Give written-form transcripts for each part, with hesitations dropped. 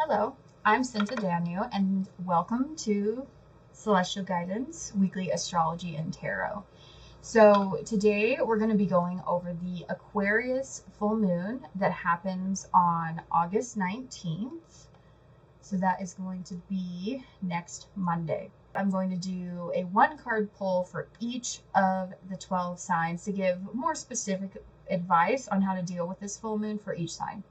Hello, I'm Sinta Danu, and welcome to Celestial Guidance Weekly Astrology and Tarot. So, today we're going to be going over the Aquarius Full Moon that happens on August 19th. So, that is going to be next Monday. I'm going to do a one card pull for each of the 12 signs to give more specific advice on how to deal with this full moon for each sign.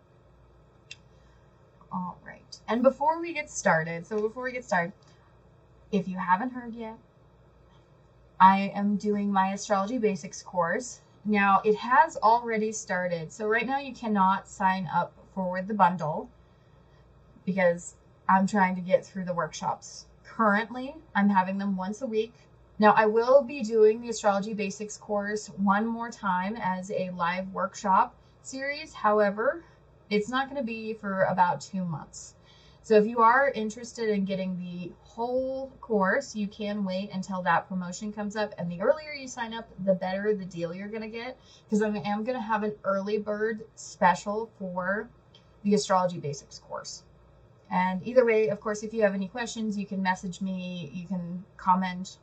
All right. And before we get started, if you haven't heard yet, I am doing my Astrology Basics course. Now, it has already started. So right now you cannot sign up for the bundle because I'm trying to get through the workshops. Currently, I'm having them once a week. Now, I will be doing the Astrology Basics course one more time as a live workshop series. However, it's not going to be for about 2 months. So if you are interested in getting the whole course, you can wait until that promotion comes up. And the earlier you sign up, the better the deal you're going to get. Because I am going to have an early bird special for the Astrology Basics course. And either way, of course, if you have any questions, you can message me. You can comment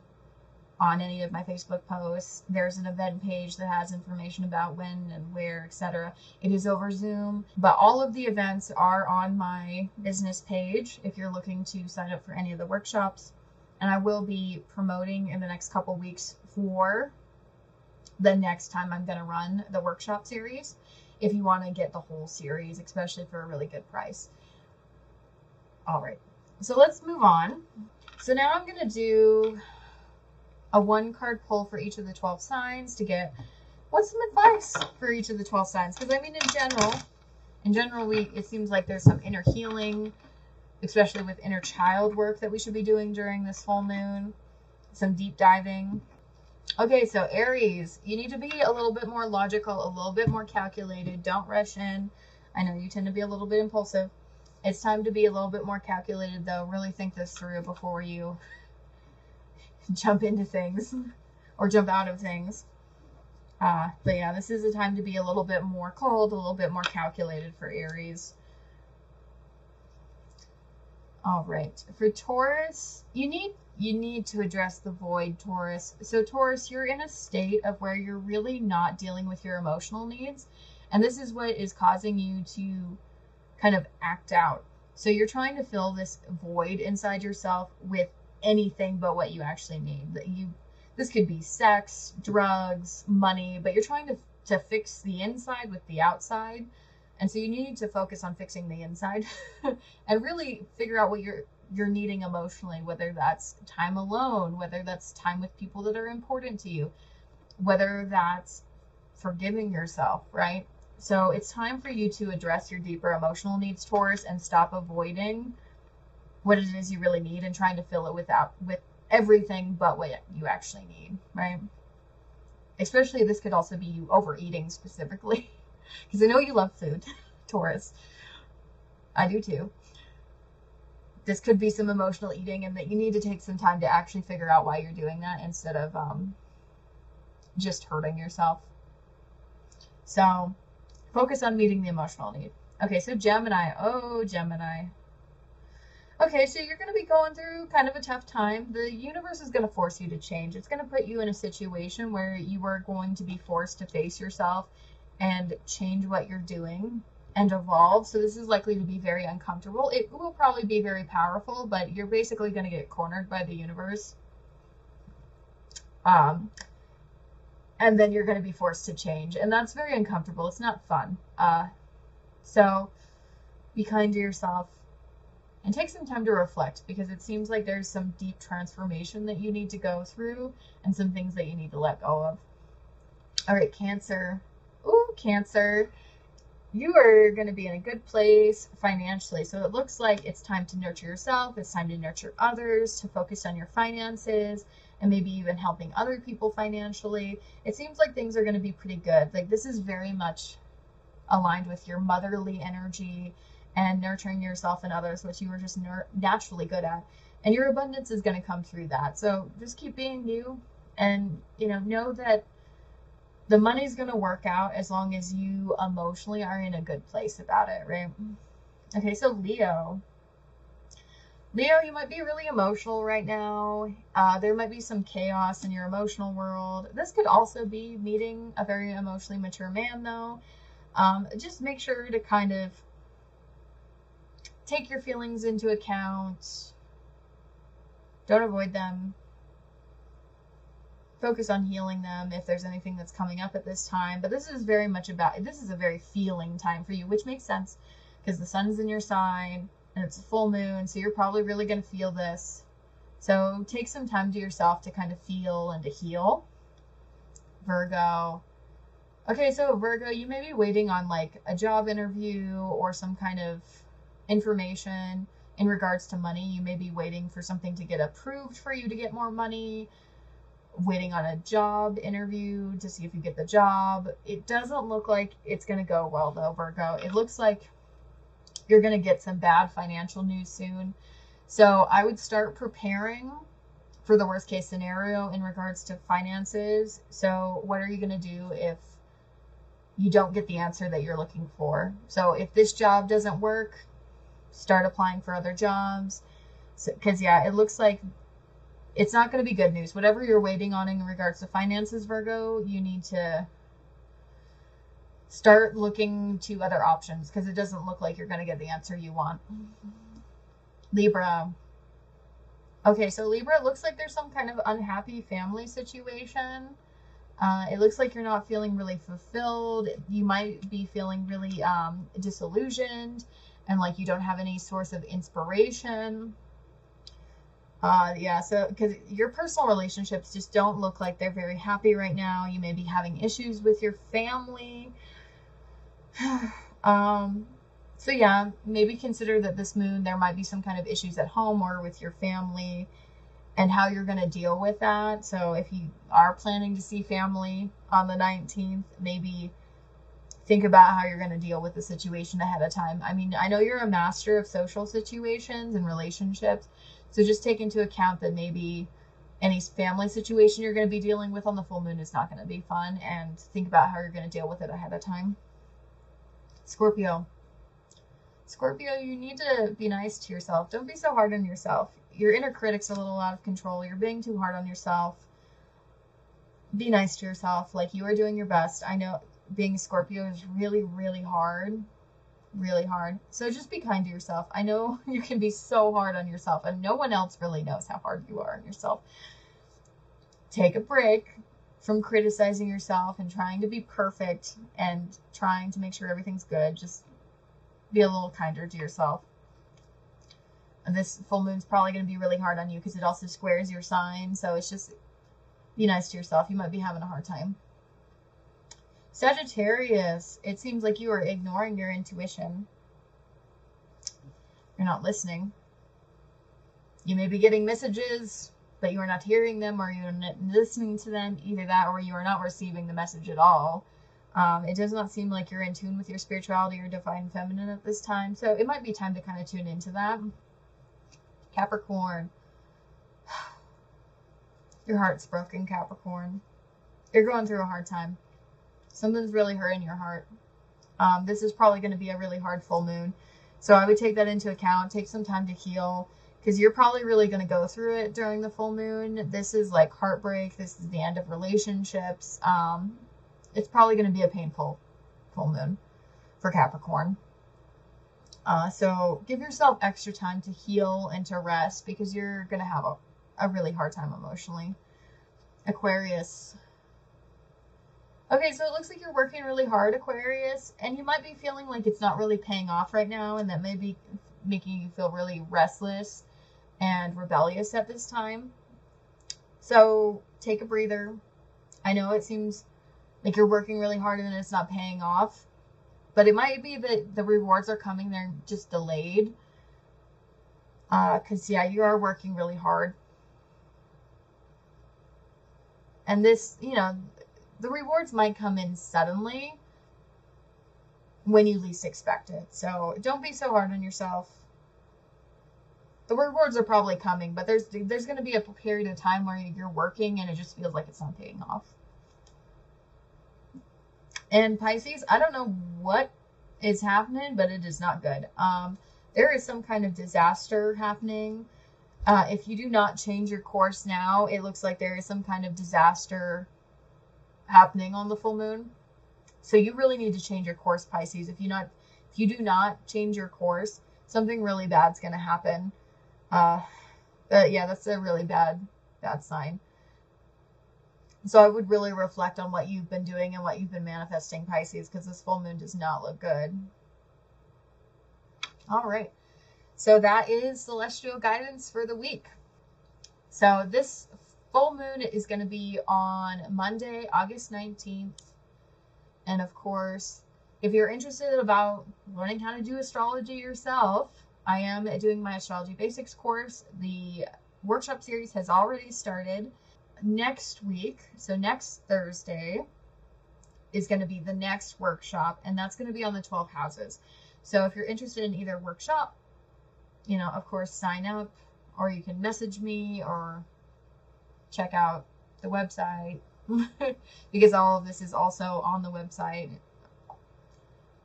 on any of my Facebook posts. There's an event page that has information about when and where, etc. It is over Zoom, but all of the events are on my business page if you're looking to sign up for any of the workshops. And I will be promoting in the next couple weeks for the next time I'm going to run the workshop series if you want to get the whole series, especially for a really good price. All right, so let's move on. So now I'm going to do a one card pull for each of the 12 signs to get what's some advice for each of the 12 signs. Because I mean, in general, it seems like there's some inner healing, especially with inner child work that we should be doing during this full moon, some deep diving. Okay, so Aries, you need to be a little bit more logical, a little bit more calculated. Don't rush in. I know you tend to be a little bit impulsive. It's time to be a little bit more calculated, though. Really think this through before you jump into things or jump out of things. But yeah, this is a time to be a little bit more cold, a little bit more calculated for Aries. All right, for Taurus, you need to address the void, Taurus. So Taurus, you're in a state of where you're really not dealing with your emotional needs, and this is what is causing you to kind of act out. So you're trying to fill this void inside yourself with anything but what you actually need. This could be sex, drugs, money, but you're trying to fix the inside with the outside. And so you need to focus on fixing the inside and really figure out what you're needing emotionally, whether that's time alone, whether that's time with people that are important to you, whether that's forgiving yourself, right? So it's time for you to address your deeper emotional needs, Taurus, and stop avoiding what it is you really need and trying to fill it with everything but what you actually need, right? Especially this could also be you overeating specifically, because I know you love food, Taurus. I do too. This could be some emotional eating, and that you need to take some time to actually figure out why you're doing that instead of just hurting yourself. So focus on meeting the emotional need. Okay, so Gemini. Oh, Gemini. Okay, so you're going to be going through kind of a tough time. The universe is going to force you to change. It's going to put you in a situation where you are going to be forced to face yourself and change what you're doing and evolve. So this is likely to be very uncomfortable. It will probably be very powerful, but you're basically going to get cornered by the universe. And then you're going to be forced to change. And that's very uncomfortable. It's not fun. So be kind to yourself. And take some time to reflect, because it seems like there's some deep transformation that you need to go through and some things that you need to let go of. All right, Cancer. Ooh, Cancer. You are going to be in a good place financially. So it looks like it's time to nurture yourself. It's time to nurture others, to focus on your finances, and maybe even helping other people financially. It seems like things are going to be pretty good. Like, this is very much aligned with your motherly energy and nurturing yourself and others, which you are just naturally good at. And your abundance is going to come through that. So just keep being you, and know that the money's going to work out as long as you emotionally are in a good place about it, right? Okay, so Leo. Leo, you might be really emotional right now. There might be some chaos in your emotional world. This could also be meeting a very emotionally mature man, though. Just make sure to kind of take your feelings into account. Don't avoid them. Focus on healing them if there's anything that's coming up at this time. But this is very much about, this is a very feeling time for you, which makes sense because the sun's in your sign and it's a full moon, so you're probably really going to feel this. So take some time to yourself to kind of feel and to heal. Virgo. Okay, so Virgo, you may be waiting on like a job interview or some kind of information in regards to money. You may be waiting for something to get approved for you to get more money, waiting on a job interview to see if you get the job. It doesn't look like it's going to go well though, Virgo. It looks like you're going to get some bad financial news soon. So I would start preparing for the worst case scenario in regards to finances. So what are you going to do if you don't get the answer that you're looking for? So if this job doesn't work, start applying for other jobs. Because yeah, it looks like it's not going to be good news. Whatever you're waiting on in regards to finances, Virgo, you need to start looking to other options because it doesn't look like you're going to get the answer you want. Libra. Okay, so Libra, it looks like there's some kind of unhappy family situation. It looks like you're not feeling really fulfilled. You might be feeling really disillusioned and like you don't have any source of inspiration. Yeah, so because your personal relationships just don't look like they're very happy right now. You may be having issues with your family. So yeah, maybe consider that this moon, there might be some kind of issues at home or with your family and how you're going to deal with that. So if you are planning to see family on the 19th, maybe think about how you're going to deal with the situation ahead of time. I mean, I know you're a master of social situations and relationships, so just take into account that maybe any family situation you're going to be dealing with on the full moon is not going to be fun, and think about how you're going to deal with it ahead of time. Scorpio. Scorpio, you need to be nice to yourself. Don't be so hard on yourself. Your inner critic's a little out of control. You're being too hard on yourself. Be nice to yourself. Like, you are doing your best. I know being a Scorpio is really, really hard. Really hard. So just be kind to yourself. I know you can be so hard on yourself, and no one else really knows how hard you are on yourself. Take a break from criticizing yourself and trying to be perfect and trying to make sure everything's good. Just be a little kinder to yourself. And this full moon's probably going to be really hard on you because it also squares your sign. So it's just, be nice to yourself. You might be having a hard time. Sagittarius, it seems like you are ignoring your intuition. You're not listening. You may be getting messages, but you are not hearing them, or you're not listening to them. Either that, or you are not receiving the message at all. It does not seem like you're in tune with your spirituality or divine feminine at this time. So it might be time to kind of tune into that. Capricorn. Your heart's broken, Capricorn. You're going through a hard time. Something's really hurting your heart. This is probably going to be a really hard full moon. So I would take that into account. Take some time to heal, because you're probably really going to go through it during the full moon. This is like heartbreak. This is the end of relationships. It's probably going to be a painful full moon for Capricorn. So give yourself extra time to heal and to rest, because you're going to have a really hard time emotionally. Aquarius. Okay, so it looks like you're working really hard, Aquarius, and you might be feeling like it's not really paying off right now, and that may be making you feel really restless and rebellious at this time. So take a breather. I know it seems like you're working really hard and it's not paying off, but it might be that the rewards are coming, they're just delayed. Because, yeah, you are working really hard. And this, the rewards might come in suddenly when you least expect it. So don't be so hard on yourself. The rewards are probably coming, but there's going to be a period of time where you're working and it just feels like it's not paying off. And Pisces, I don't know what is happening, but it is not good. there is some kind of disaster happening. If you do not change your course now, it looks like there is some kind of disaster happening on the full moon. So you really need to change your course, Pisces. If you do not change your course, something really bad's going to happen. Yeah, that's a really bad sign. So I would really reflect on what you've been doing and what you've been manifesting, Pisces, because this full moon does not look good. All right. So that is celestial guidance for the week. So this full moon is going to be on Monday, August 19th. And of course, if you're interested about learning how to do astrology yourself, I am doing my Astrology Basics course. The workshop series has already started. Next week, so next Thursday, is going to be the next workshop, and that's going to be on the 12 houses. So if you're interested in either workshop, of course, sign up, or you can message me or check out the website because all of this is also on the website,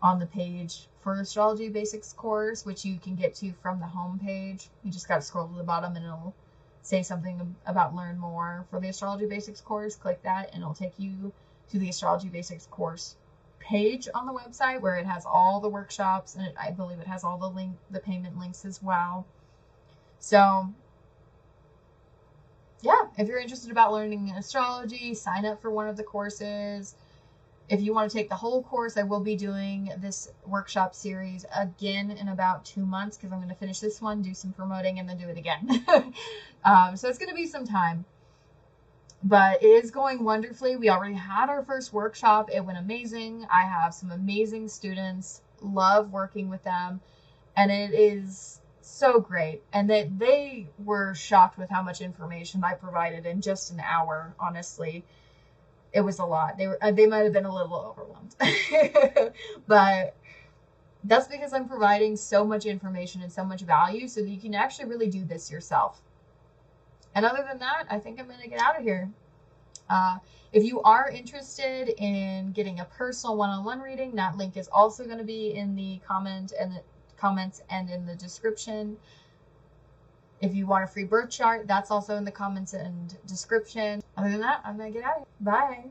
on the page for Astrology Basics course, which you can get to from the home page. You just got to scroll to the bottom and it'll say something about learn more for the Astrology Basics course. Click that and it'll take you to the Astrology Basics course page on the website where it has all the workshops, and I believe it has all the payment links as well. So yeah, if you're interested about learning astrology, sign up for one of the courses. If you want to take the whole course, I will be doing this workshop series again in about 2 months because I'm going to finish this one, do some promoting, and then do it again. So it's going to be some time. But it is going wonderfully. We already had our first workshop. It went amazing. I have some amazing students. Love working with them. And it is so great. And that they were shocked with how much information I provided in just an hour, honestly. It was a lot. They might have been a little overwhelmed. But that's because I'm providing so much information and so much value so that you can actually really do this yourself. And other than that, I think I'm going to get out of here. If you are interested in getting a personal one-on-one reading, that link is also going to be in the comments and in the description. If you want a free birth chart, that's also in the comments and description. Other than that, I'm going to get out of here. Bye.